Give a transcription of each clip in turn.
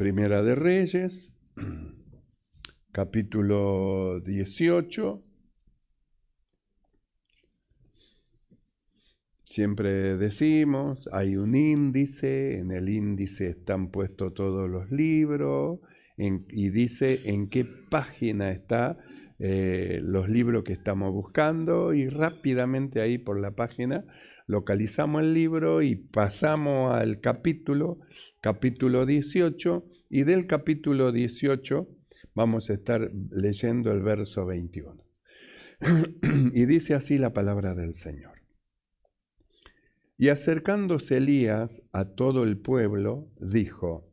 Primera de Reyes, capítulo 18. Siempre decimos, hay un índice, en el índice están puestos todos los libros, y dice en qué página está los libros que estamos buscando, y rápidamente ahí por la página localizamos el libro y pasamos al capítulo 18, y del capítulo 18 vamos a estar leyendo el verso 21. Y dice así la palabra del Señor. Y acercándose Elías a todo el pueblo, dijo: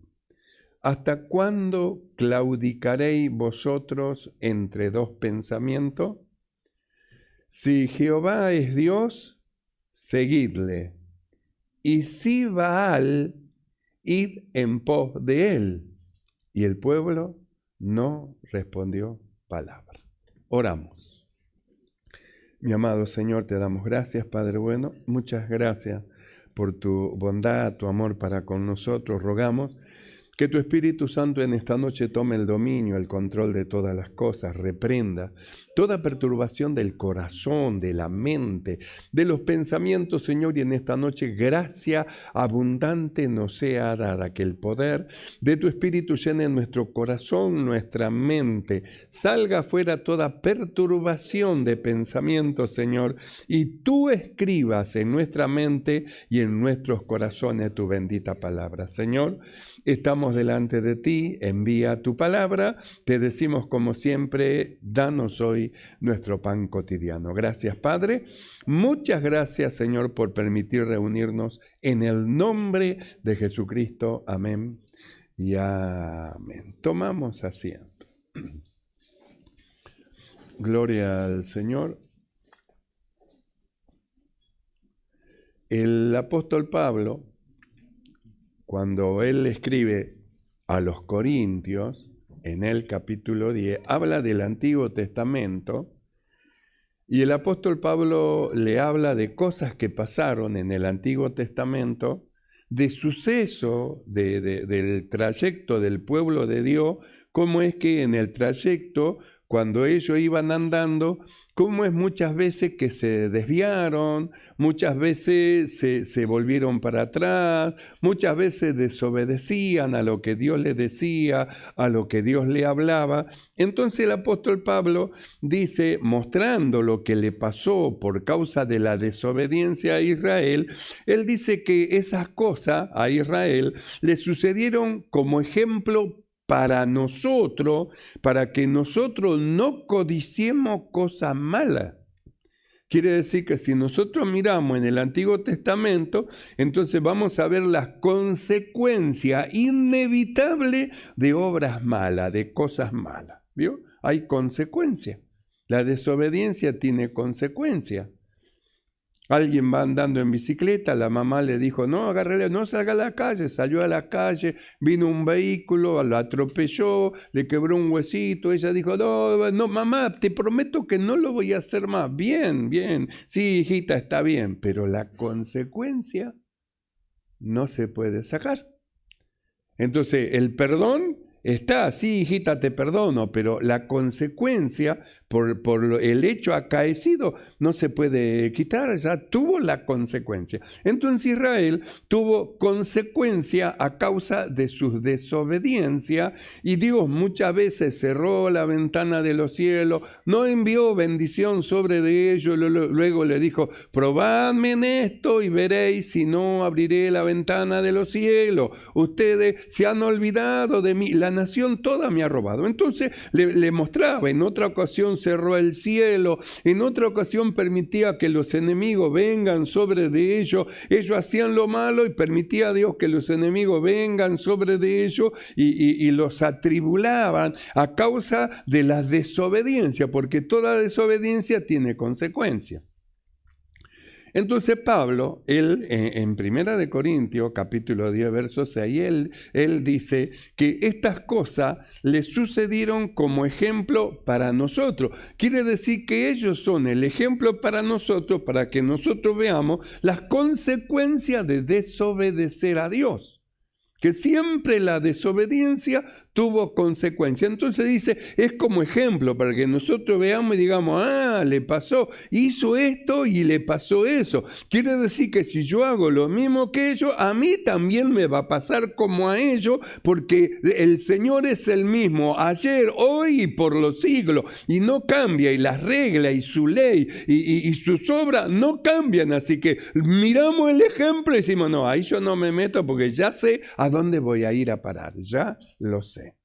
¿Hasta cuándo claudicaréis vosotros entre dos pensamientos? Si Jehová es Dios, seguidle, y si Baal, id en pos de él. Y el pueblo no respondió palabra. Oramos. Mi amado Señor, te damos gracias, Padre bueno. Muchas gracias por tu bondad, tu amor para con nosotros. Rogamos que tu Espíritu Santo en esta noche tome el dominio, el control de todas las cosas, reprenda toda perturbación del corazón, de la mente, de los pensamientos, Señor, y en esta noche gracia abundante nos sea dada, que el poder de tu Espíritu llene nuestro corazón, nuestra mente, salga fuera toda perturbación de pensamientos, Señor, y tú escribas en nuestra mente y en nuestros corazones tu bendita palabra. Señor, estamos delante de ti, envía tu palabra, te decimos como siempre, danos hoy nuestro pan cotidiano. Gracias, Padre. Muchas gracias, Señor, por permitir reunirnos en el nombre de Jesucristo. Amén y amén. Tomamos asiento. Gloria al Señor. El apóstol Pablo, cuando él escribe a los Corintios, en el capítulo 10, habla del Antiguo Testamento, y el apóstol Pablo le habla de cosas que pasaron en el Antiguo Testamento, de suceso del trayecto del pueblo de Dios, cómo es que en el trayecto, cuando ellos iban andando, cómo es muchas veces que se desviaron, muchas veces se volvieron para atrás, muchas veces desobedecían a lo que Dios les decía, a lo que Dios le hablaba. Entonces el apóstol Pablo dice, mostrando lo que le pasó por causa de la desobediencia a Israel, él dice que esas cosas a Israel le sucedieron como ejemplo para nosotros, para que nosotros no codiciemos cosas malas. Quiere decir que si nosotros miramos en el Antiguo Testamento, entonces vamos a ver las consecuencias inevitables de obras malas, de cosas malas. ¿Vio? Hay consecuencias. La desobediencia tiene consecuencias. Alguien va andando en bicicleta, la mamá le dijo, no, agárrele, no salga a la calle. Salió a la calle, vino un vehículo, lo atropelló, le quebró un huesito. Ella dijo, no, mamá, te prometo que no lo voy a hacer más. Bien, bien, sí, hijita, está bien, pero la consecuencia no se puede sacar. Entonces, el perdón está, sí, hijita, te perdono, pero la consecuencia por el hecho acaecido no se puede quitar, ya tuvo la consecuencia. Entonces Israel tuvo consecuencia a causa de su desobediencia, y Dios muchas veces cerró la ventana de los cielos, no envió bendición sobre de ellos, luego le dijo, probadme en esto y veréis si no abriré la ventana de los cielos. Ustedes se han olvidado de mí, la nación toda me ha robado. Entonces le mostraba, en otra ocasión cerró el cielo, en otra ocasión permitía que los enemigos vengan sobre de ellos, ellos hacían lo malo y permitía a Dios que los enemigos vengan sobre de ellos y los atribulaban a causa de la desobediencia, porque toda desobediencia tiene consecuencias. Entonces Pablo, él en Primera de Corintios, capítulo 10, verso 6, él dice que estas cosas le sucedieron como ejemplo para nosotros. Quiere decir que ellos son el ejemplo para nosotros, para que nosotros veamos las consecuencias de desobedecer a Dios. que siempre la desobediencia tuvo consecuencia. Entonces dice, es como ejemplo para que nosotros veamos y digamos, le pasó, hizo esto y le pasó eso. Quiere decir que si yo hago lo mismo que ellos, a mí también me va a pasar como a ellos, porque el Señor es el mismo ayer, hoy y por los siglos, y no cambia, y las reglas y su ley y sus obras no cambian. Así que miramos el ejemplo y decimos, no, ahí yo no me meto porque ya sé a dónde voy a ir a parar, ya lo sé.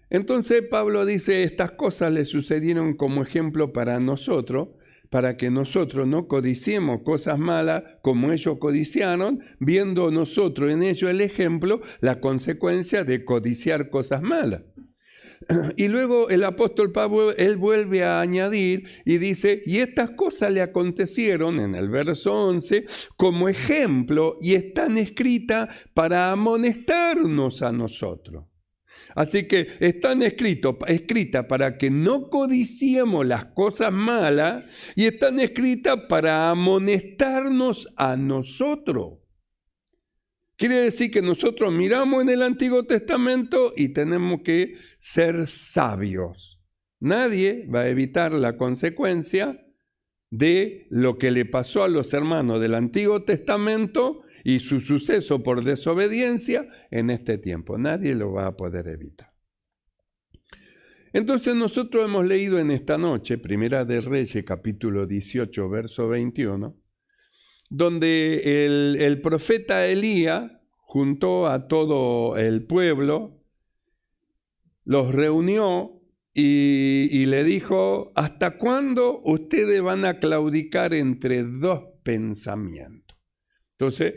Entonces Pablo dice, estas cosas le sucedieron como ejemplo para nosotros, para que nosotros no codiciemos cosas malas como ellos codiciaron, viendo nosotros en ellos el ejemplo, la consecuencia de codiciar cosas malas. Y luego el apóstol Pablo, él vuelve a añadir y dice, y estas cosas le acontecieron en el verso 11 como ejemplo y están escritas para amonestarnos a nosotros. Así que están escritas para que no codiciemos las cosas malas y están escritas para amonestarnos a nosotros. Quiere decir que nosotros miramos en el Antiguo Testamento y tenemos que ser sabios. Nadie va a evitar la consecuencia de lo que le pasó a los hermanos del Antiguo Testamento y su suceso por desobediencia en este tiempo. Nadie lo va a poder evitar. Entonces nosotros hemos leído en esta noche, Primera de Reyes, capítulo 18, verso 21, donde el profeta Elías juntó a todo el pueblo, los reunió y le dijo, ¿hasta cuándo ustedes van a claudicar entre dos pensamientos? Entonces,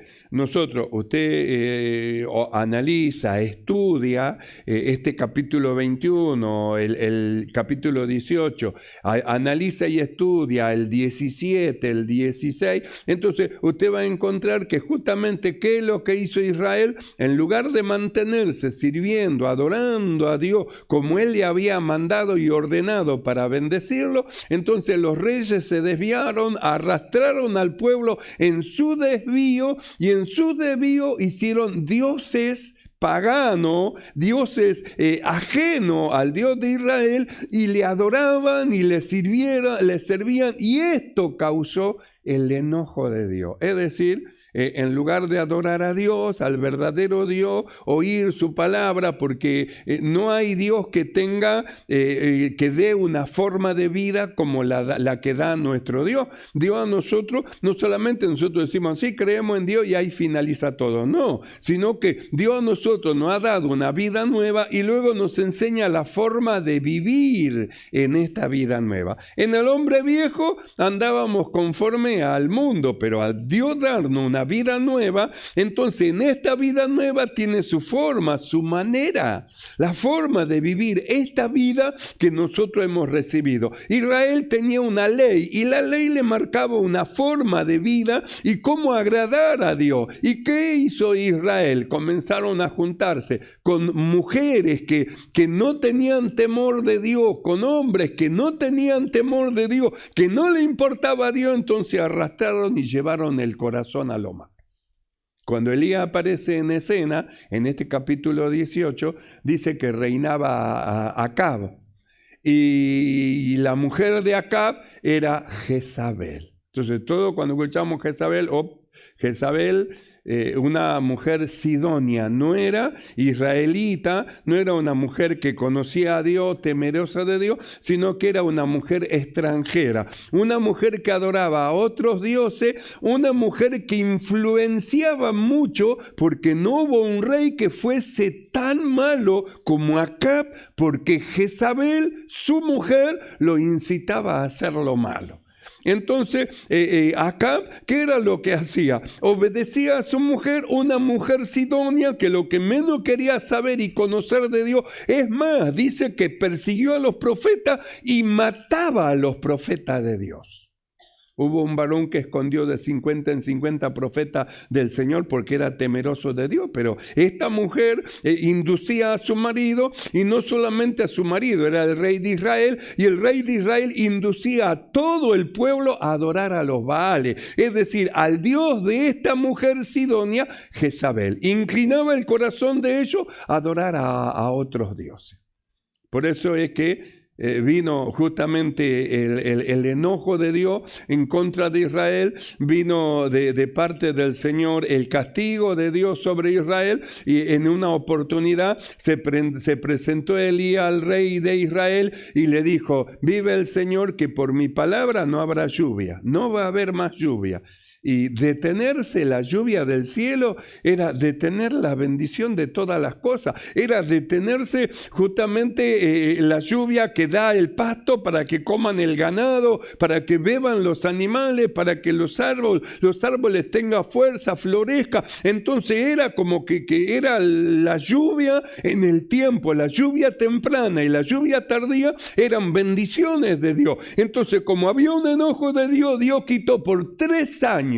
usted analiza, estudia este capítulo 21, el capítulo 18, analiza y estudia el 17, el 16, entonces usted va a encontrar que justamente qué es lo que hizo Israel, en lugar de mantenerse sirviendo, adorando a Dios como Él le había mandado y ordenado para bendecirlo, entonces los reyes se desviaron, arrastraron al pueblo en su desvío, y en su desvío hicieron dioses paganos, dioses ajenos al Dios de Israel, y le adoraban y le servían, y esto causó el enojo de Dios. Es decir, en lugar de adorar a Dios, al verdadero Dios, oír su palabra, porque no hay Dios que tenga, que dé una forma de vida como la que da nuestro Dios. Dios a nosotros, no solamente nosotros decimos, sí, creemos en Dios y ahí finaliza todo. No, sino que Dios a nosotros nos ha dado una vida nueva y luego nos enseña la forma de vivir en esta vida nueva. En el hombre viejo andábamos conforme al mundo, pero al Dios darnos una vida nueva, entonces en esta vida nueva tiene su forma, su manera, la forma de vivir esta vida que nosotros hemos recibido. Israel tenía una ley y la ley le marcaba una forma de vida y cómo agradar a Dios. ¿Y qué hizo Israel? Comenzaron a juntarse con mujeres que no tenían temor de Dios, con hombres que no tenían temor de Dios, que no le importaba a Dios, entonces arrastraron y llevaron el corazón a lo malo. Cuando Elías aparece en escena, en este capítulo 18, dice que reinaba Acab. Y la mujer de Acab era Jezabel. Entonces, todo cuando escuchamos Jezabel, una mujer sidonia, no era israelita, no era una mujer que conocía a Dios, temerosa de Dios, sino que era una mujer extranjera, una mujer que adoraba a otros dioses, una mujer que influenciaba mucho, porque no hubo un rey que fuese tan malo como Acab, porque Jezabel, su mujer, lo incitaba a hacer lo malo. Entonces, Acab, ¿qué era lo que hacía? Obedecía a su mujer, una mujer sidonia que lo que menos quería saber y conocer de Dios. Es más, dice que persiguió a los profetas y mataba a los profetas de Dios. Hubo un varón que escondió de 50 en 50 profetas del Señor porque era temeroso de Dios, pero esta mujer inducía a su marido, y no solamente a su marido, era el rey de Israel, y el rey de Israel inducía a todo el pueblo a adorar a los Baales, es decir, al Dios de esta mujer sidonia, Jezabel. Inclinaba el corazón de ellos a adorar a otros dioses. Por eso es que vino justamente el enojo de Dios en contra de Israel, vino de parte del Señor el castigo de Dios sobre Israel, y en una oportunidad se presentó Elías al rey de Israel y le dijo: vive el Señor que por mi palabra no habrá lluvia, no va a haber más lluvia. Y detenerse la lluvia del cielo era detener la bendición de todas las cosas, era detenerse justamente la lluvia que da el pasto para que coman el ganado, para que beban los animales, para que los árboles tengan fuerza, florezca. Entonces era como que era la lluvia en el tiempo, la lluvia temprana y la lluvia tardía eran bendiciones de Dios. Entonces, como había un enojo de Dios, Dios quitó por 3 años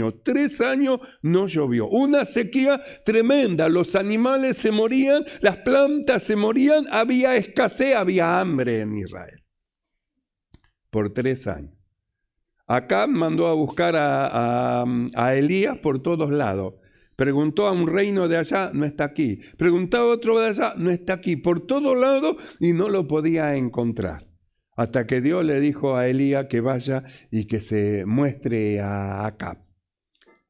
no llovió. Una sequía tremenda, los animales se morían, las plantas se morían, había escasez, había hambre en Israel. Por 3 años. Acab mandó a buscar a Elías por todos lados. Preguntó a un reino de allá, no está aquí. Preguntó a otro de allá, no está aquí. Por todos lados, y no lo podía encontrar. Hasta que Dios le dijo a Elías que vaya y que se muestre a Acab.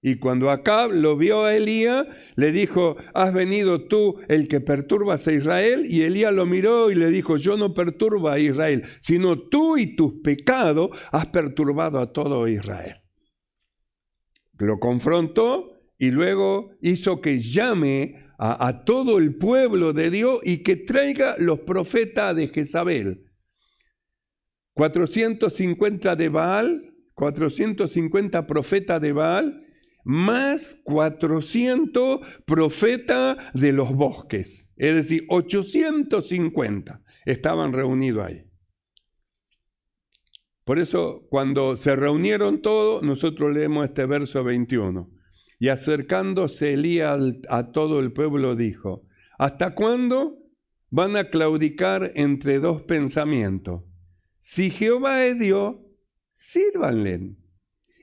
Y cuando Acab lo vio a Elías, le dijo: ¿has venido tú el que perturbas a Israel? Y Elías lo miró y le dijo: yo no perturbo a Israel, sino tú y tus pecados has perturbado a todo Israel. Lo confrontó y luego hizo que llame a todo el pueblo de Dios y que traiga los profetas de Jezabel. 450 de Baal, 450 profetas de Baal, más 400 profetas de los bosques, es decir, 850 estaban reunidos ahí. Por eso, cuando se reunieron todos, nosotros leemos este verso 21. Y acercándose Elías a todo el pueblo dijo: ¿hasta cuándo van a claudicar entre dos pensamientos? Si Jehová es Dios, sírvanle.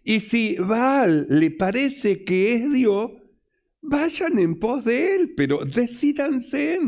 Y si Baal le parece que es Dios, vayan en pos de él, pero decídanse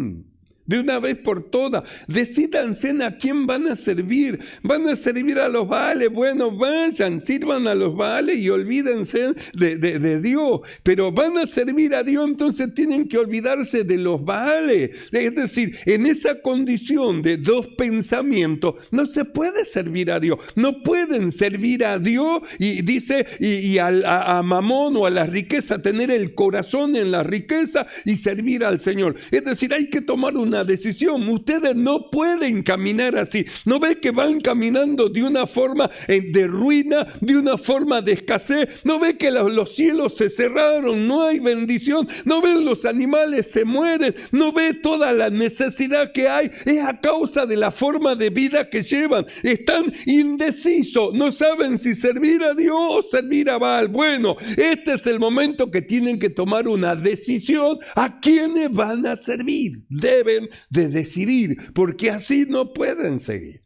de una vez por todas, decídanse a quién van a servir. ¿Van a servir a los Baales? Bueno, vayan, sirvan a los Baales y olvídense de Dios. Pero van a servir a Dios, entonces tienen que olvidarse de los Baales. Es decir, en esa condición de dos pensamientos, no se puede servir a Dios. No pueden servir a Dios y dice, y a Mamón o a la riqueza, tener el corazón en la riqueza y servir al Señor. Es decir, hay que tomar una decisión. Ustedes no pueden caminar así. ¿No ven que van caminando de una forma de ruina, de una forma de escasez? ¿No ven que los cielos se cerraron? No hay bendición. ¿No ven los animales se mueren? ¿No ve toda la necesidad que hay? Es a causa de la forma de vida que llevan. Están indecisos. No saben si servir a Dios o servir a Baal. Bueno, este es el momento que tienen que tomar una decisión a quiénes van a servir. Deben de decidir, porque así no pueden seguir.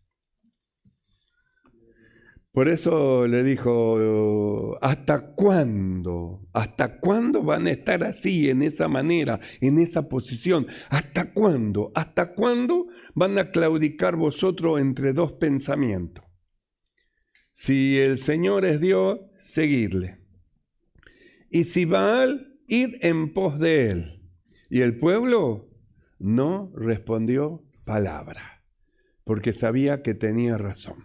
Por eso le dijo: ¿hasta cuándo? ¿Hasta cuándo van a estar así, en esa manera, en esa posición? ¿Hasta cuándo? ¿Hasta cuándo van a claudicar vosotros entre dos pensamientos? Si el Señor es Dios, seguidle. Y si Baal, id en pos de él. Y el pueblo no respondió palabra, porque sabía que tenía razón,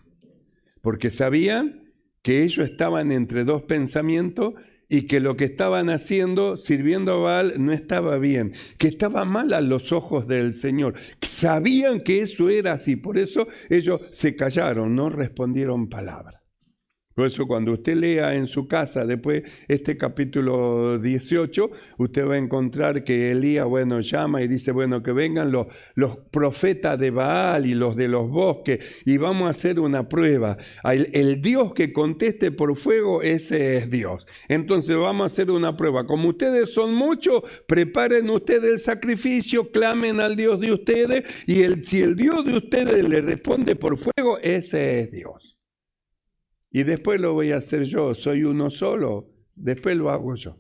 porque sabían que ellos estaban entre dos pensamientos y que lo que estaban haciendo, sirviendo a Baal, no estaba bien, que estaba mal a los ojos del Señor. Sabían que eso era así, por eso ellos se callaron, no respondieron palabra. Por eso cuando usted lea en su casa después este capítulo 18, usted va a encontrar que Elías, llama y dice, que vengan los profetas de Baal y los de los bosques y vamos a hacer una prueba. El Dios que conteste por fuego, ese es Dios. Entonces vamos a hacer una prueba. Como ustedes son muchos, preparen ustedes el sacrificio, clamen al Dios de ustedes y si el Dios de ustedes le responde por fuego, ese es Dios. Y después lo voy a hacer yo, soy uno solo, después lo hago yo.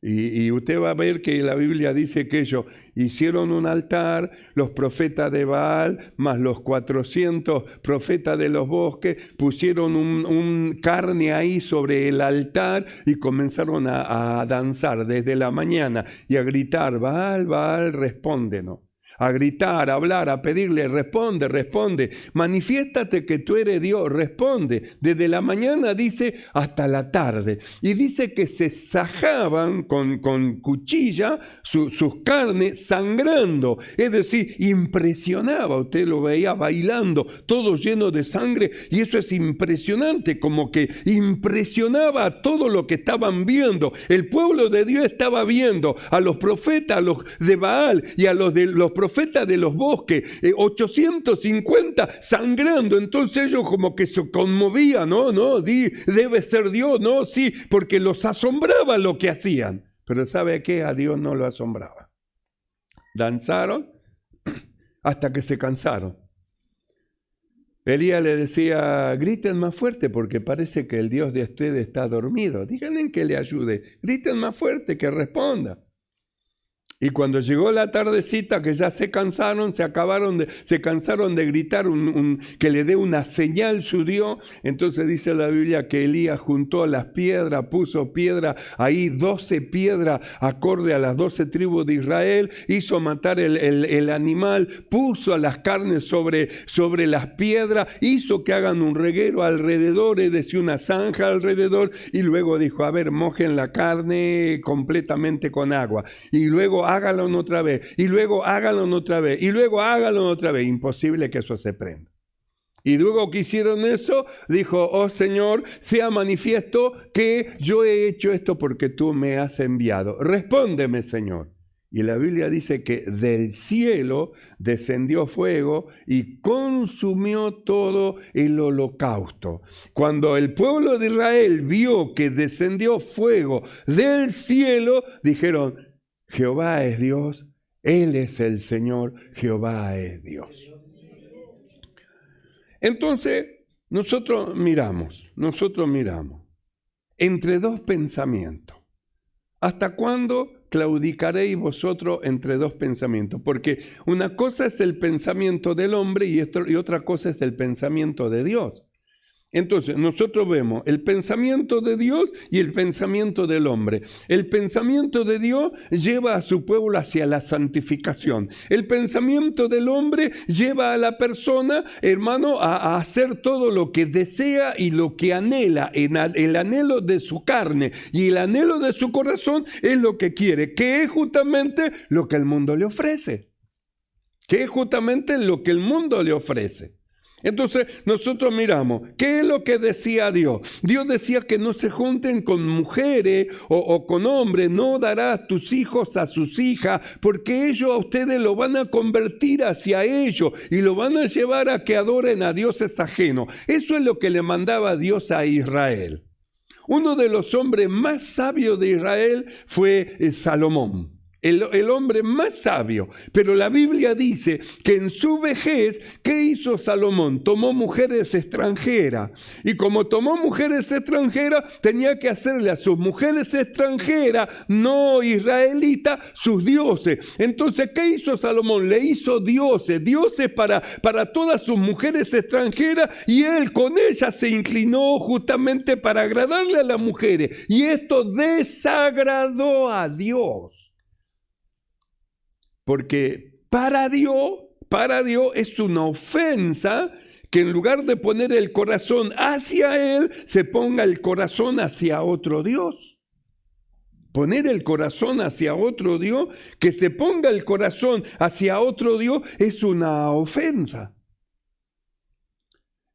Y usted va a ver que la Biblia dice que ellos hicieron un altar, los profetas de Baal, más los 400 profetas de los bosques, pusieron un carne ahí sobre el altar y comenzaron a danzar desde la mañana y a gritar, Baal, Baal, respóndenos. A gritar, a hablar, a pedirle, responde, manifiéstate que tú eres Dios, responde. Desde la mañana dice hasta la tarde. Y dice que se sajaban con cuchilla sus carnes sangrando. Es decir, impresionaba, usted lo veía bailando, todo lleno de sangre. Y eso es impresionante, como que impresionaba a todo lo que estaban viendo. El pueblo de Dios estaba viendo a los profetas, a los de Baal y a los profetas de los bosques, 850 sangrando. Entonces ellos como que se conmovían, debe ser Dios, sí, porque los asombraba lo que hacían. Pero ¿sabe qué? A Dios no lo asombraba. Danzaron hasta que se cansaron. Elías le decía, griten más fuerte porque parece que el Dios de ustedes está dormido. Díganle que le ayude, griten más fuerte, que responda. Y cuando llegó la tardecita, que ya se cansaron, se cansaron de gritar que le dé una señal su Dios. Entonces dice la Biblia que Elías juntó las piedras, puso piedra ahí, 12 piedras acorde a las 12 tribus de Israel, hizo matar el animal, puso las carnes sobre las piedras, hizo que hagan un reguero alrededor, es decir, una zanja alrededor, y luego dijo, a ver, mojen la carne completamente con agua, y luego háganlo otra vez, y luego háganlo otra vez, y luego háganlo otra vez. Imposible que eso se prenda. Y luego que hicieron eso, dijo, oh Señor, sea manifiesto que yo he hecho esto porque tú me has enviado. Respóndeme, Señor. Y la Biblia dice que del cielo descendió fuego y consumió todo el holocausto. Cuando el pueblo de Israel vio que descendió fuego del cielo, dijeron, Jehová es Dios, Él es el Señor, Jehová es Dios. Entonces, nosotros miramos entre dos pensamientos. ¿Hasta cuándo claudicaréis vosotros entre dos pensamientos? Porque una cosa es el pensamiento del hombre y otra cosa es el pensamiento de Dios. Entonces, nosotros vemos el pensamiento de Dios y el pensamiento del hombre. El pensamiento de Dios lleva a su pueblo hacia la santificación. El pensamiento del hombre lleva a la persona, hermano, a hacer todo lo que desea y lo que anhela. El anhelo de su carne y el anhelo de su corazón es lo que quiere, que es justamente lo que el mundo le ofrece. Entonces nosotros miramos, ¿qué es lo que decía Dios? Dios decía que no se junten con mujeres o con hombres, no darás tus hijos a sus hijas, porque ellos a ustedes lo van a convertir hacia ellos y lo van a llevar a que adoren a dioses ajenos. Eso es lo que le mandaba Dios a Israel. Uno de los hombres más sabios de Israel fue Salomón. El hombre más sabio, pero la Biblia dice que en su vejez, ¿qué hizo Salomón? Tomó mujeres extranjeras, y como tomó mujeres extranjeras, tenía que hacerle a sus mujeres extranjeras, no israelitas, sus dioses. Entonces, ¿qué hizo Salomón? Le hizo dioses para todas sus mujeres extranjeras, y él con ellas se inclinó justamente para agradarle a las mujeres, y esto desagradó a Dios. Porque para Dios es una ofensa que en lugar de poner el corazón hacia Él, se ponga el corazón hacia otro Dios. Poner el corazón hacia otro Dios, que se ponga el corazón hacia otro Dios, es una ofensa.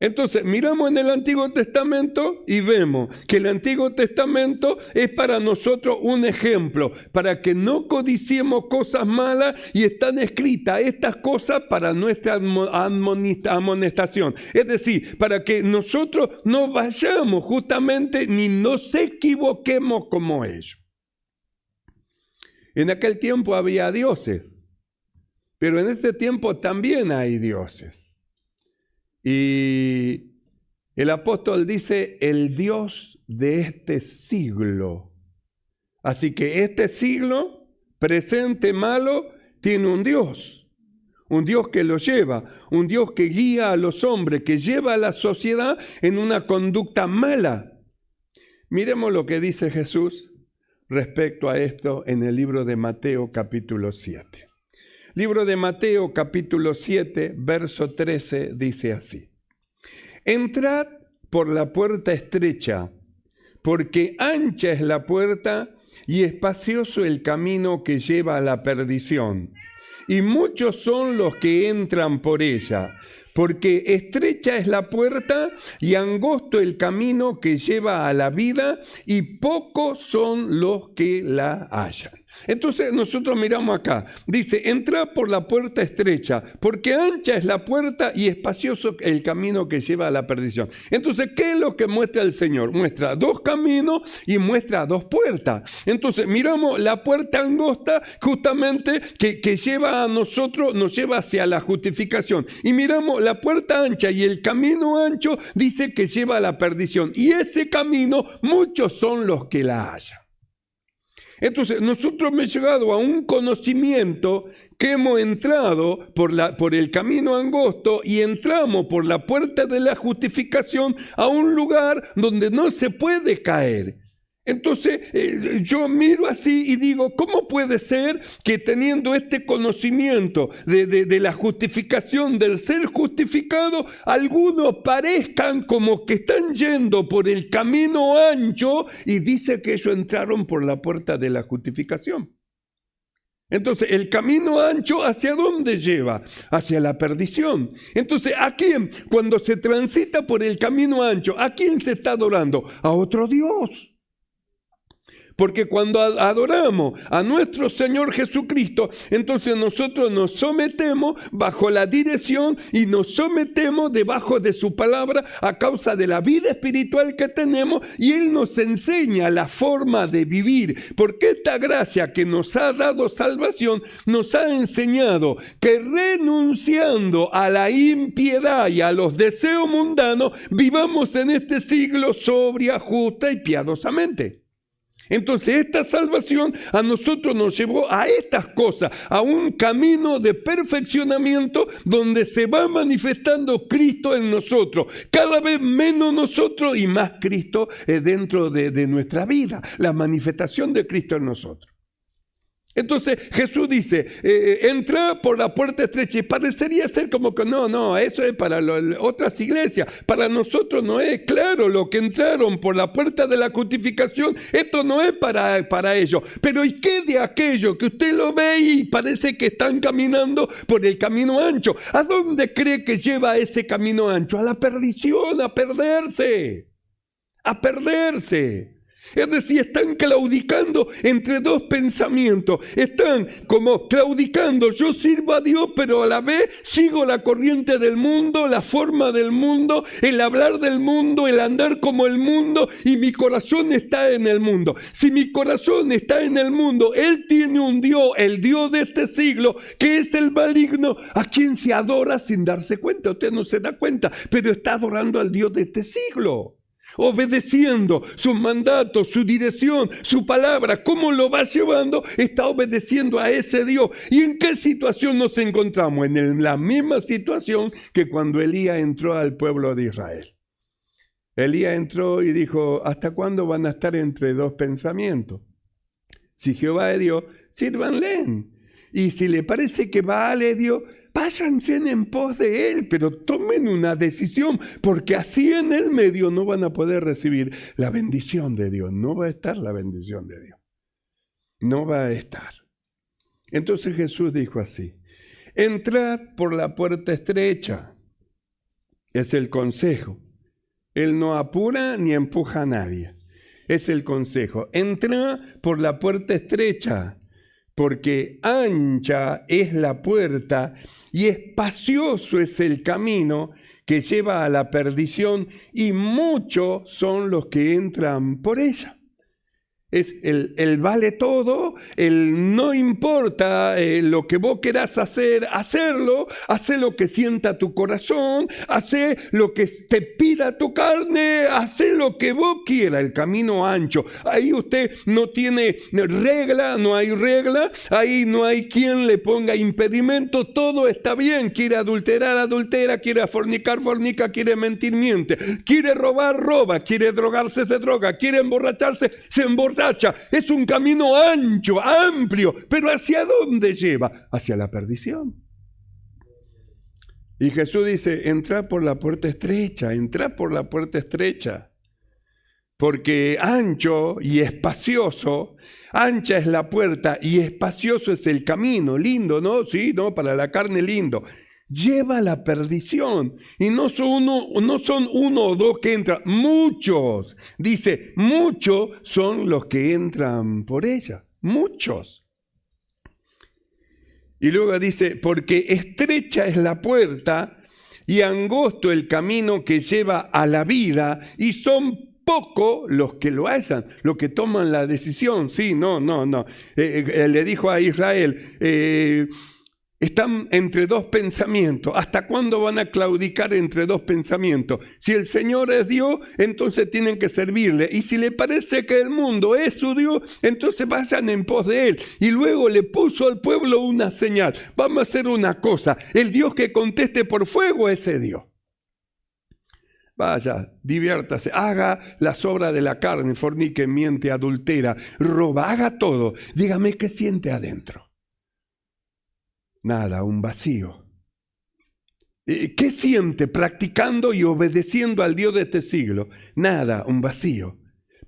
Entonces, miramos en el Antiguo Testamento y vemos que el Antiguo Testamento es para nosotros un ejemplo, para que no codiciemos cosas malas, y están escritas estas cosas para nuestra amonestación. Es decir, para que nosotros no vayamos justamente ni nos equivoquemos como ellos. En aquel tiempo había dioses, pero en este tiempo también hay dioses. Y el apóstol dice, el Dios de este siglo. Así que este siglo, presente, malo, tiene un Dios que lo lleva, un Dios que guía a los hombres, que lleva a la sociedad en una conducta mala. Miremos lo que dice Jesús respecto a esto en el libro de Mateo capítulo 7. Libro de Mateo capítulo 7, verso 13, dice así: entrad por la puerta estrecha, porque ancha es la puerta y espacioso el camino que lleva a la perdición, y muchos son los que entran por ella. Porque estrecha es la puerta y angosto el camino que lleva a la vida, y pocos son los que la hallan. Entonces nosotros miramos acá, dice, entrad por la puerta estrecha, porque ancha es la puerta y espacioso el camino que lleva a la perdición. Entonces, ¿qué es lo que muestra el Señor? Muestra dos caminos y muestra dos puertas. Entonces, miramos la puerta angosta, justamente, que lleva a nosotros, nos lleva hacia la justificación. Y miramos la puerta ancha y el camino ancho, dice que lleva a la perdición. Y ese camino, muchos son los que la hallan. Entonces, nosotros hemos llegado a un conocimiento que hemos entrado por el camino angosto y entramos por la puerta de la justificación a un lugar donde no se puede caer. Entonces, yo miro así y digo, ¿cómo puede ser que teniendo este conocimiento de la justificación, del ser justificado, algunos parezcan como que están yendo por el camino ancho y dice que ellos entraron por la puerta de la justificación? Entonces, el camino ancho, ¿hacia dónde lleva? Hacia la perdición. Entonces, ¿a quién? Cuando se transita por el camino ancho, ¿a quién se está adorando? A otro Dios. Porque cuando adoramos a nuestro Señor Jesucristo, entonces nosotros nos sometemos bajo la dirección y nos sometemos debajo de su palabra a causa de la vida espiritual que tenemos, y Él nos enseña la forma de vivir. Porque esta gracia que nos ha dado salvación nos ha enseñado que renunciando a la impiedad y a los deseos mundanos, vivamos en este siglo sobria, justa y piadosamente. Entonces esta salvación a nosotros nos llevó a estas cosas, a un camino de perfeccionamiento donde se va manifestando Cristo en nosotros, cada vez menos nosotros y más Cristo dentro de nuestra vida, la manifestación de Cristo en nosotros. Entonces Jesús dice, entra por la puerta estrecha, y parecería ser como que no, eso es para otras iglesias, para nosotros no es. Claro, lo que entraron por la puerta de la justificación, esto no es para ellos. Pero ¿y qué de aquello que usted lo ve y parece que están caminando por el camino ancho? ¿A dónde cree que lleva ese camino ancho? A la perdición, a perderse. Es decir, están claudicando entre dos pensamientos. Están como claudicando, yo sirvo a Dios, pero a la vez sigo la corriente del mundo, la forma del mundo, el hablar del mundo, el andar como el mundo, y mi corazón está en el mundo. Si mi corazón está en el mundo, Él tiene un Dios, el Dios de este siglo, que es el maligno, a quien se adora sin darse cuenta. Usted no se da cuenta, pero está adorando al Dios de este siglo, obedeciendo sus mandatos, su dirección, su palabra. ¿Cómo lo va llevando? Está obedeciendo a ese Dios. ¿Y en qué situación nos encontramos? En la misma situación que cuando Elías entró al pueblo de Israel. Elías entró y dijo, ¿hasta cuándo van a estar entre dos pensamientos? Si Jehová es Dios, sírvanle. Y si le parece que Baal es Dios, váyanse en pos de Él, pero tomen una decisión, porque así en el medio no van a poder recibir la bendición de Dios. No va a estar la bendición de Dios. No va a estar. Entonces Jesús dijo así, entrad por la puerta estrecha, Es el consejo. Él no apura ni empuja a nadie. Es el consejo. Entra por la puerta estrecha, porque ancha es la puerta y espacioso es el camino que lleva a la perdición, y muchos son los que entran por ella. Es el vale todo, el no importa lo que vos querás hacer, hacerlo, hacer lo que sienta tu corazón, hacer lo que te pida tu carne, hacer lo que vos quieras, el camino ancho. Ahí usted no tiene regla, no hay regla, ahí no hay quien le ponga impedimento, todo está bien. Quiere adulterar, adultera, quiere fornicar, fornica, quiere mentir, miente, quiere robar, roba, quiere drogarse, se droga, quiere emborracharse, se emborracha. Es un camino ancho, amplio, pero ¿hacia dónde lleva? Hacia la perdición. Y Jesús dice, entrá por la puerta estrecha, entrá por la puerta estrecha, porque ancho y espacioso, ancha es la puerta y espacioso es el camino, lindo, ¿no? Sí, ¿no? Para la carne lindo. Lleva a la perdición, y no son uno o dos que entran, muchos, dice, muchos son los que entran por ella, muchos. Y luego dice, porque estrecha es la puerta y angosto el camino que lleva a la vida, y son pocos los que lo hallan, los que toman la decisión. Sí, no. Le dijo a Israel, están entre dos pensamientos. ¿Hasta cuándo van a claudicar entre dos pensamientos? Si el Señor es Dios, entonces tienen que servirle. Y si le parece que el mundo es su Dios, entonces vayan en pos de él. Y luego le puso al pueblo una señal. Vamos a hacer una cosa. El Dios que conteste por fuego, ese Dios. Vaya, diviértase, haga las obras de la carne, fornique, miente, adultera, roba, haga todo. Dígame qué siente adentro. Nada, un vacío. ¿Qué siente practicando y obedeciendo al Dios de este siglo? Nada, un vacío.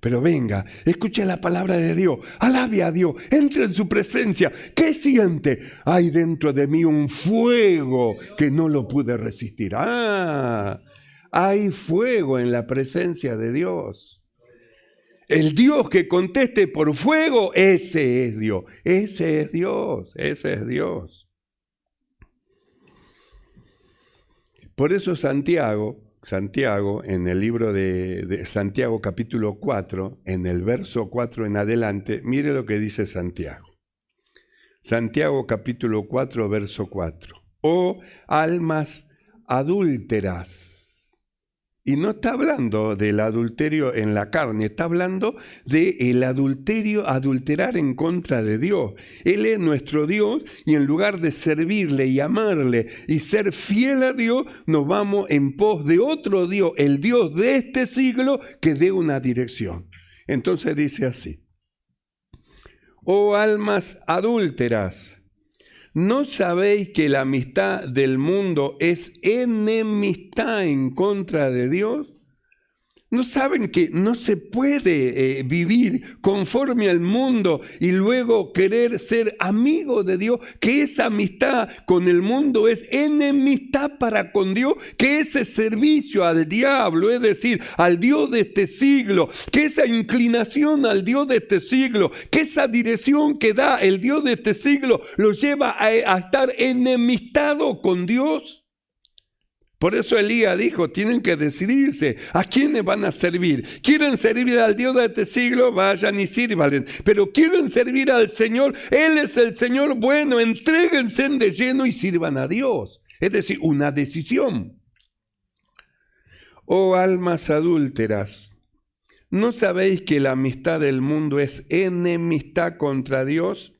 Pero venga, escuche la palabra de Dios, alabe a Dios, entre en su presencia. ¿Qué siente? Hay dentro de mí un fuego que no lo pude resistir. Hay fuego en la presencia de Dios. El Dios que conteste por fuego, ese es Dios. Ese es Dios, ese es Dios. Por eso Santiago en el libro de Santiago capítulo 4, en el verso 4 en adelante, mire lo que dice Santiago. Santiago capítulo 4, verso 4. Oh almas adúlteras. Y no está hablando del adulterio en la carne, está hablando del adulterio, adulterar en contra de Dios. Él es nuestro Dios, y en lugar de servirle y amarle y ser fiel a Dios, nos vamos en pos de otro Dios, el Dios de este siglo, que dé una dirección. Entonces dice así: oh almas adúlteras, ¿no sabéis que la amistad del mundo es enemistad en contra de Dios? ¿No saben que no se puede vivir conforme al mundo y luego querer ser amigo de Dios? Que esa amistad con el mundo es enemistad para con Dios, que ese servicio al diablo, es decir, al Dios de este siglo, que esa inclinación al Dios de este siglo, que esa dirección que da el Dios de este siglo lo lleva a estar enemistado con Dios. Por eso Elías dijo, tienen que decidirse a quiénes van a servir. ¿Quieren servir al Dios de este siglo? Vayan y sírvanle. Pero ¿quieren servir al Señor? Él es el Señor bueno. Entréguense de lleno y sirvan a Dios. Es decir, una decisión. Oh almas adúlteras, ¿no sabéis que la amistad del mundo es enemistad contra Dios?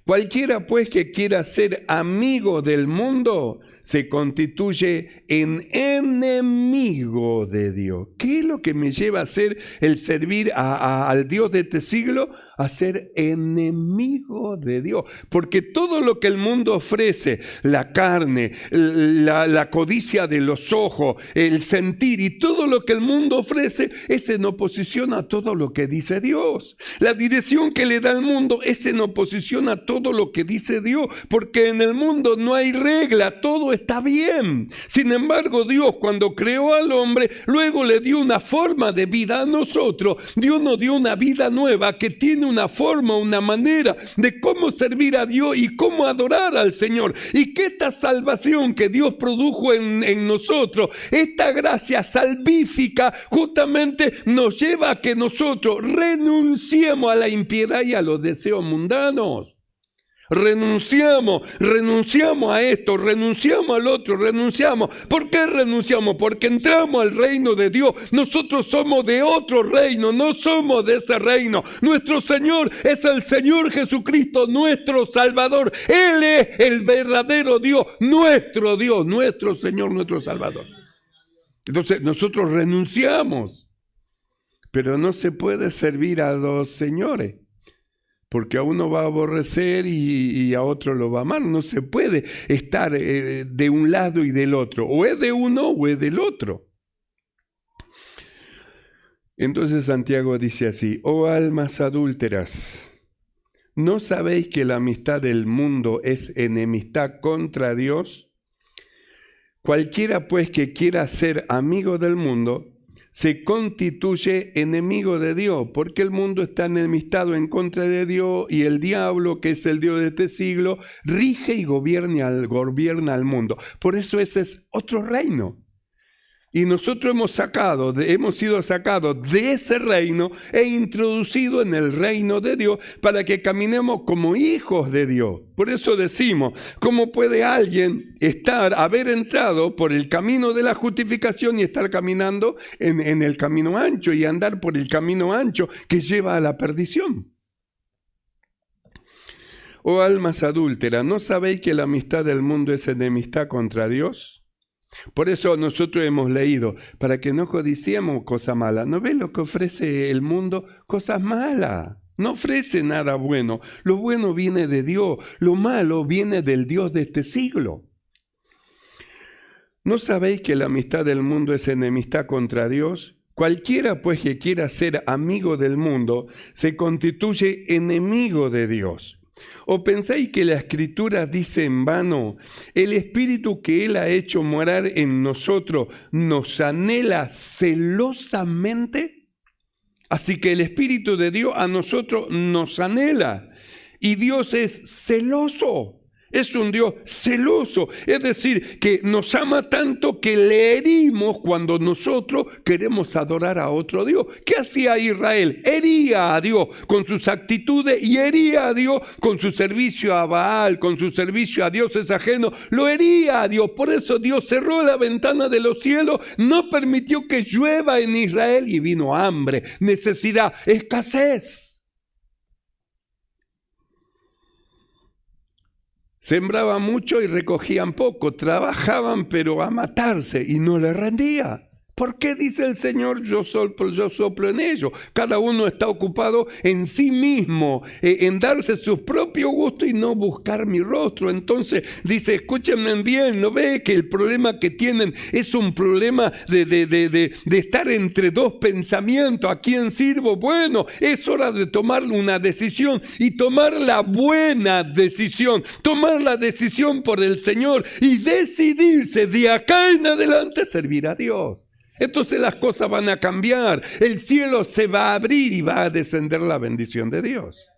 Cualquiera pues que quiera ser amigo del mundo se constituye en enemigo de Dios. ¿Qué es lo que me lleva a ser el servir al Dios de este siglo? A ser enemigo de Dios. Porque todo lo que el mundo ofrece, la carne, la codicia de los ojos, el sentir y todo lo que el mundo ofrece es en oposición a todo lo que dice Dios. La dirección que le da el mundo es en oposición a todo lo que dice Dios. Porque en el mundo no hay regla, todo está bien. Sin embargo, Dios, cuando creó al hombre, luego le dio una forma de vida a nosotros. Dios nos dio una vida nueva que tiene una forma, una manera de cómo servir a Dios y cómo adorar al Señor. Y que esta salvación que Dios produjo en nosotros, esta gracia salvífica, justamente nos lleva a que nosotros renunciemos a la impiedad y a los deseos mundanos. Renunciamos a esto, renunciamos al otro, renunciamos. ¿Por qué renunciamos? Porque entramos al reino de Dios. Nosotros somos de otro reino, no somos de ese reino. Nuestro Señor es el Señor Jesucristo, nuestro Salvador. Él es el verdadero Dios, nuestro Señor, nuestro Salvador. Entonces nosotros renunciamos, pero no se puede servir a dos señores. Porque a uno va a aborrecer y a otro lo va a amar. No se puede estar de un lado y del otro. O es de uno o es del otro. Entonces Santiago dice así: oh almas adúlteras, ¿no sabéis que la amistad del mundo es enemistad contra Dios? Cualquiera pues que quiera ser amigo del mundo se constituye enemigo de Dios, porque el mundo está enemistado en contra de Dios y el diablo, que es el Dios de este siglo, rige y gobierna al mundo. Por eso ese es otro reino. Y nosotros hemos sido sacados de ese reino e introducidos en el reino de Dios para que caminemos como hijos de Dios. Por eso decimos, ¿cómo puede alguien haber entrado por el camino de la justificación y estar caminando en el camino ancho y andar por el camino ancho que lleva a la perdición? Oh almas adúlteras, ¿no sabéis que la amistad del mundo es enemistad contra Dios? Por eso nosotros hemos leído, para que no codiciemos cosas malas. ¿No ves lo que ofrece el mundo? Cosas malas. No ofrece nada bueno. Lo bueno viene de Dios. Lo malo viene del Dios de este siglo. ¿No sabéis que la amistad del mundo es enemistad contra Dios? Cualquiera pues que quiera ser amigo del mundo se constituye enemigo de Dios. ¿O pensáis que la Escritura dice en vano? El Espíritu que Él ha hecho morar en nosotros nos anhela celosamente. Así que el Espíritu de Dios a nosotros nos anhela. Y Dios es celoso. Es un Dios celoso, es decir, que nos ama tanto que le herimos cuando nosotros queremos adorar a otro Dios. ¿Qué hacía Israel? Hería a Dios con sus actitudes y hería a Dios con su servicio a Baal, con su servicio a dioses ajenos. Lo hería a Dios. Por eso Dios cerró la ventana de los cielos, no permitió que llueva en Israel y vino hambre, necesidad, escasez. Sembraban mucho y recogían poco, trabajaban pero a matarse y no les rendía. ¿Por qué dice el Señor? Yo soplo en ellos. Cada uno está ocupado en sí mismo, en darse su propio gusto y no buscar mi rostro. Entonces dice, escúchenme bien, ¿no ve que el problema que tienen es un problema de estar entre dos pensamientos? ¿A quién sirvo? Bueno, es hora de tomar una decisión y tomar la buena decisión. Tomar la decisión por el Señor y decidirse de acá en adelante servir a Dios. Entonces las cosas van a cambiar, el cielo se va a abrir y va a descender la bendición de Dios.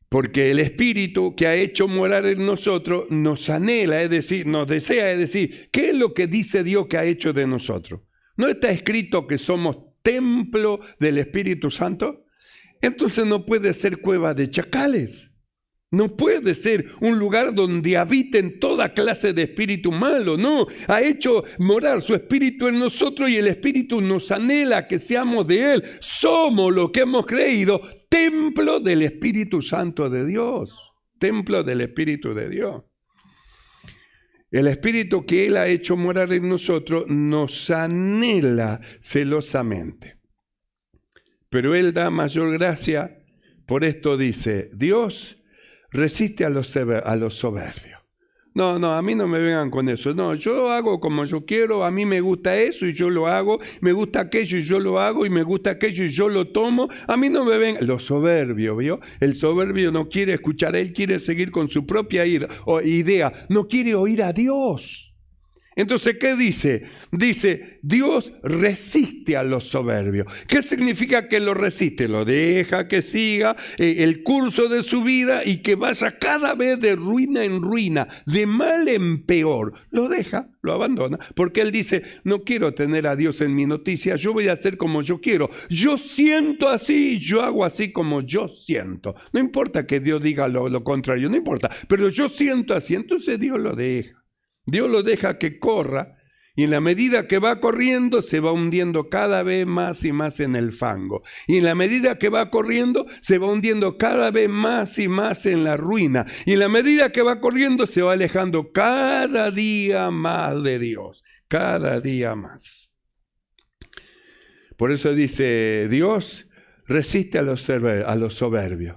Porque el Espíritu que ha hecho morar en nosotros nos anhela, es decir, nos desea, es decir, ¿qué es lo que dice Dios que ha hecho de nosotros? ¿No está escrito que somos templo del Espíritu Santo? Entonces no puede ser cueva de chacales. No puede ser un lugar donde habiten toda clase de espíritu malo, no. Ha hecho morar su espíritu en nosotros y el espíritu nos anhela que seamos de Él. Somos lo que hemos creído, templo del Espíritu Santo de Dios. Templo del Espíritu de Dios. El Espíritu que Él ha hecho morar en nosotros nos anhela celosamente. Pero Él da mayor gracia, por esto dice, Dios resiste a los soberbios. No, a mí no me vengan con eso. No, yo hago como yo quiero, a mí me gusta eso y yo lo hago, me gusta aquello y yo lo hago, y me gusta aquello y yo lo tomo. A mí no me vengan. Los soberbios, ¿vio? El soberbio no quiere escuchar, él quiere seguir con su propia idea, no quiere oír a Dios. Entonces, ¿qué dice? Dice, Dios resiste a los soberbios. ¿Qué significa que lo resiste? Lo deja que siga el curso de su vida y que vaya cada vez de ruina en ruina, de mal en peor. Lo deja, lo abandona, porque él dice, no quiero tener a Dios en mi noticia, yo voy a hacer como yo quiero. Yo siento así, yo hago así como yo siento. No importa que Dios diga lo contrario, no importa, pero yo siento así, entonces Dios lo deja. Dios lo deja que corra, y en la medida que va corriendo se va hundiendo cada vez más y más en el fango. Y en la medida que va corriendo se va hundiendo cada vez más y más en la ruina. Y en la medida que va corriendo se va alejando cada día más de Dios, cada día más. Por eso dice, Dios resiste a los soberbios.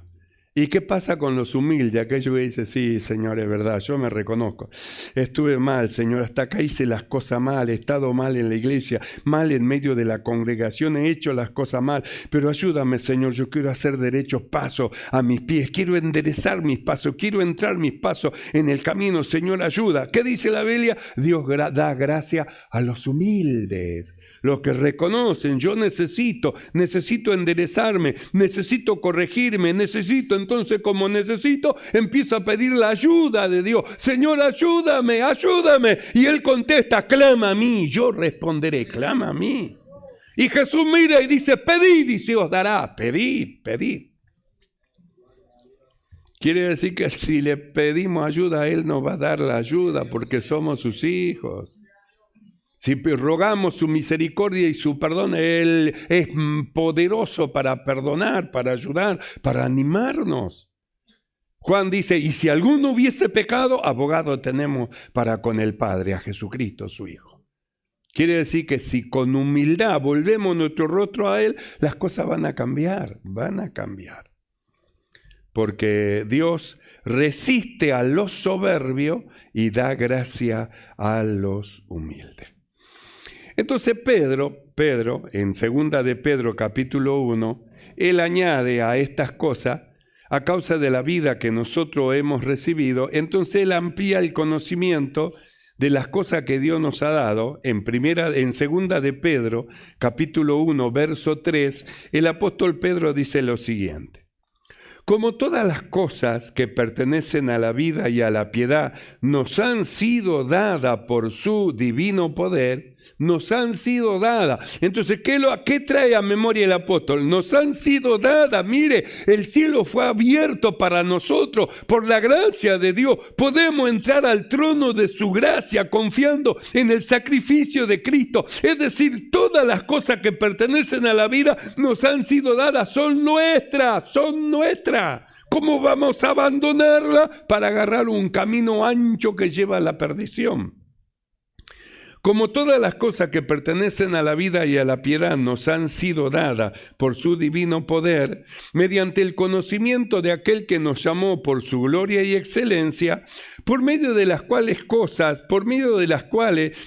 ¿Y qué pasa con los humildes? Aquellos que dicen, sí, Señor, es verdad, yo me reconozco. Estuve mal, Señor, hasta acá hice las cosas mal, he estado mal en la iglesia, mal en medio de la congregación, he hecho las cosas mal, pero ayúdame, Señor, yo quiero hacer derechos pasos a mis pies, quiero enderezar mis pasos, quiero entrar mis pasos en el camino, Señor, ayuda. ¿Qué dice la Biblia? Dios da gracia a los humildes. Los que reconocen, yo necesito enderezarme, necesito corregirme, entonces como necesito, empiezo a pedir la ayuda de Dios. Señor, ayúdame. Y Él contesta, clama a mí, yo responderé, clama a mí. Y Jesús mira y dice, pedid y se os dará, pedid. Quiere decir que si le pedimos ayuda, Él nos va a dar la ayuda porque somos sus hijos. Si rogamos su misericordia y su perdón, Él es poderoso para perdonar, para ayudar, para animarnos. Juan dice, y si alguno hubiese pecado, abogado tenemos para con el Padre, a Jesucristo su Hijo. Quiere decir que si con humildad volvemos nuestro rostro a Él, las cosas van a cambiar. Porque Dios resiste a los soberbios y da gracia a los humildes. Entonces Pedro, en 2 de Pedro capítulo 1, él añade a estas cosas, a causa de la vida que nosotros hemos recibido, entonces él amplía el conocimiento de las cosas que Dios nos ha dado. En 2 de Pedro capítulo 1, verso 3, el apóstol Pedro dice lo siguiente. Como todas las cosas que pertenecen a la vida y a la piedad nos han sido dadas por su divino poder, nos han sido dadas. Entonces, ¿qué trae a memoria el apóstol? Nos han sido dadas. Mire, el cielo fue abierto para nosotros. Por la gracia de Dios podemos entrar al trono de su gracia confiando en el sacrificio de Cristo. Es decir, todas las cosas que pertenecen a la vida nos han sido dadas. Son nuestras. ¿Cómo vamos a abandonarla para agarrar un camino ancho que lleva a la perdición? Como todas las cosas que pertenecen a la vida y a la piedad nos han sido dadas por su divino poder, mediante el conocimiento de aquel que nos llamó por su gloria y excelencia, por medio de las cuales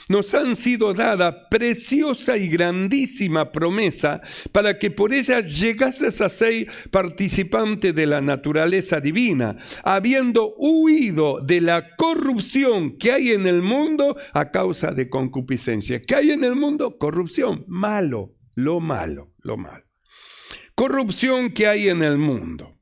nos han sido dadas preciosa y grandísima promesa, para que por ella llegases a ser participante de la naturaleza divina, habiendo huido de la corrupción que hay en el mundo a causa de concupiscencia. ¿Qué hay en el mundo? Corrupción, lo malo. Corrupción que hay en el mundo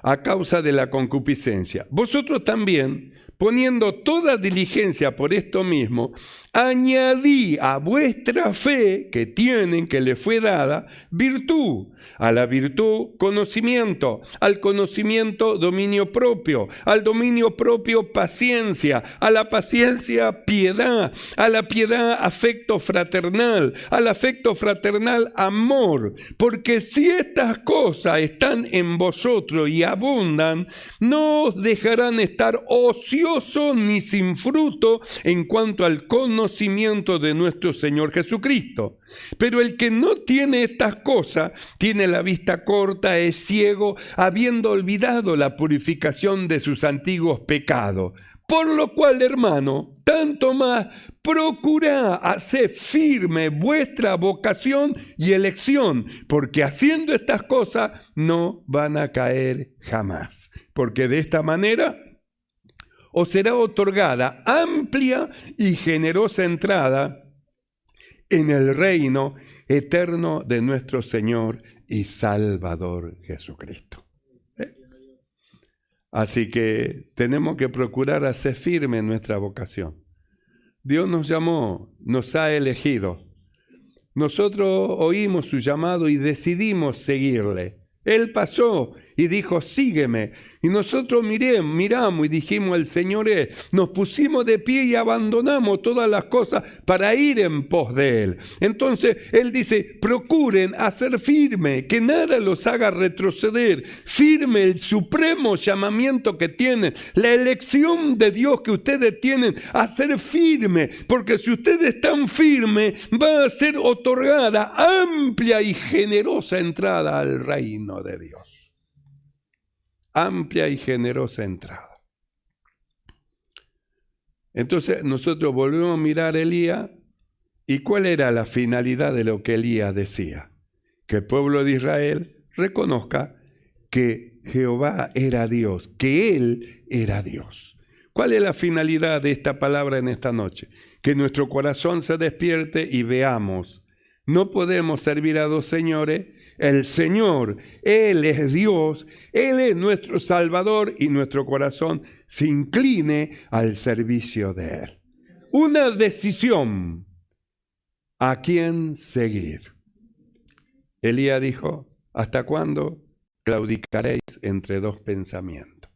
a causa de la concupiscencia. Vosotros también, poniendo toda diligencia por esto mismo, añadí a vuestra fe que tienen, que le fue dada, virtud. A la virtud, conocimiento. Al conocimiento, dominio propio. Al dominio propio, paciencia. A la paciencia, piedad. A la piedad, afecto fraternal. Al afecto fraternal, amor. Porque si estas cosas están en vosotros y abundan, no os dejarán estar ociosos ocioso ni sin fruto en cuanto al conocimiento de nuestro Señor Jesucristo. Pero el que no tiene estas cosas, tiene la vista corta, es ciego, habiendo olvidado la purificación de sus antiguos pecados. Por lo cual, hermano, tanto más procurad hacer firme vuestra vocación y elección, porque haciendo estas cosas no van a caer jamás. Porque de esta manera os será otorgada amplia y generosa entrada en el reino eterno de nuestro Señor y Salvador Jesucristo. Así que tenemos que procurar hacer firme nuestra vocación. Dios nos llamó, nos ha elegido. Nosotros oímos su llamado y decidimos seguirle. Él pasó y dijo, sígueme. Y nosotros miramos y dijimos, el Señor es. Nos pusimos de pie y abandonamos todas las cosas para ir en pos de Él. Entonces, Él dice, procuren hacer firme, que nada los haga retroceder. Firme el supremo llamamiento que tienen, la elección de Dios que ustedes tienen, hacer firme. Porque si ustedes están firmes, va a ser otorgada amplia y generosa entrada al reino de Dios. Amplia y generosa entrada. Entonces nosotros volvemos a mirar a Elías, y ¿cuál era la finalidad de lo que Elías decía? Que el pueblo de Israel reconozca que Jehová era Dios, que Él era Dios. ¿Cuál es la finalidad de esta palabra en esta noche? Que nuestro corazón se despierte y veamos, no podemos servir a dos señores. El Señor, Él es Dios, Él es nuestro Salvador y nuestro corazón se incline al servicio de Él. Una decisión, ¿a quién seguir? Elías dijo, ¿hasta cuándo claudicaréis entre dos pensamientos?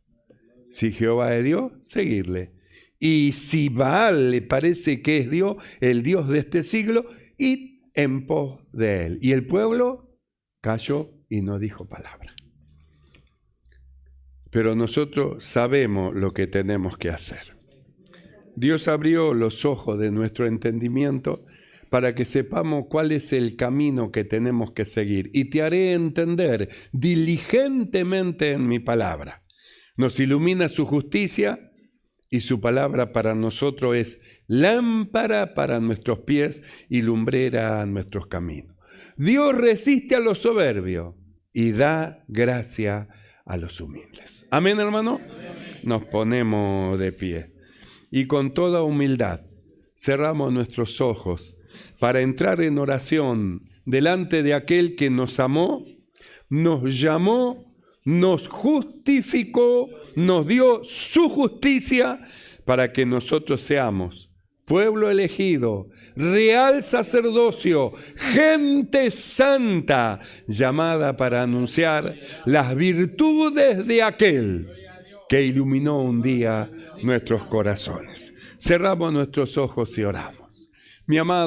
Si Jehová es Dios, seguirle. Y si Baal le parece que es Dios, el Dios de este siglo, id en pos de Él. Y el pueblo calló y no dijo palabra. Pero nosotros sabemos lo que tenemos que hacer. Dios abrió los ojos de nuestro entendimiento para que sepamos cuál es el camino que tenemos que seguir. Y te haré entender diligentemente en mi palabra. Nos ilumina su justicia y su palabra para nosotros es lámpara para nuestros pies y lumbrera a nuestros caminos. Dios resiste a los soberbios y da gracia a los humildes. Amén, hermano. Nos ponemos de pie y con toda humildad cerramos nuestros ojos para entrar en oración delante de aquel que nos amó, nos llamó, nos justificó, nos dio su justicia para que nosotros seamos pueblo elegido, real sacerdocio, gente santa, llamada para anunciar las virtudes de aquel que iluminó un día nuestros corazones. Cerramos nuestros ojos y oramos. Mi amado